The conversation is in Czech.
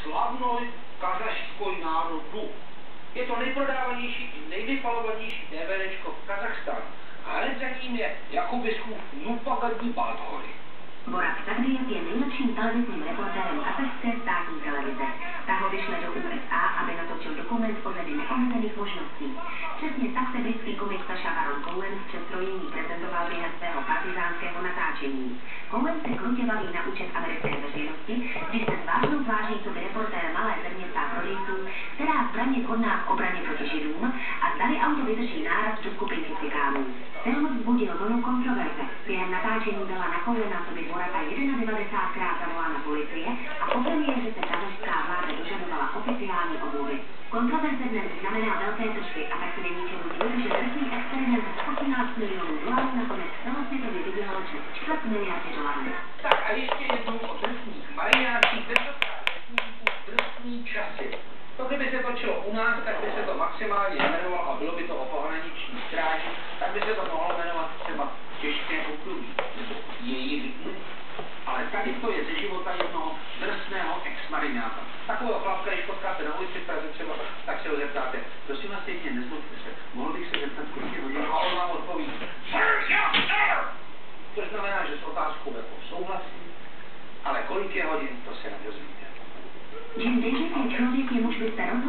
slavnoj kazašskoj národu. Je to nejprodávanější i nejvypalovanější DVDčko v Kazachstánu. A hned za ním je Jakubiskův Nurpagradní Bádhory. Borak Sagdijev je nejlepším televizním reportérem kazašské státní televize. Ta ho vyšle do USA, aby natočil dokument o zemi neomezených možností. Přesně tak se britský komik Sacha Baron Cohen v přestrojení prezentoval během svého partizánského natáčení. Cohen se krutě baví na účet americké veřejnosti, když se s vážnou tváří coby reportér malé země ptá prodejců, která zbraň je vhodná k obraně proti Židům a zdali auto vydrží náraz do skupinky cikánů. Film vzbudil vlnu kontroverze. Během natáčení byla na Cohena coby Boraka 91krát zavolána policie a po premiéře se kazašská vláda dožadovala oficiální omluvy. Kontroverze dnes znamená velké tržby a tak se není čemu divit, že drsný experiment z 18 milionů dolarů nakonec celosvětově vydělal přes 4 miliardy dolarů. Tak a ještě jednou o drsných mariáčích, drsný časy. To, kdyby se točilo u nás, tak by se to maximálně jmenovalo a bylo by to o pohraniční stráži, tak by se to mohlo jmenovat třeba Těžké období nebo Její rytmy. Ale tady to je ze života jednoho drsného ex-marináta. Takového chlapka, když potkáte na ulici v Praze třeba, tak se ho zeptáte, prosím vás pěkně, nezlobte se, mohl bych se zeptat kolik hodin a on vám odpoví, což znamená, že s otázkou jako souhlasí, ale kolik je hodin, to se nedozvíte. Jim Davis je člověk, jemuž byste rozhodl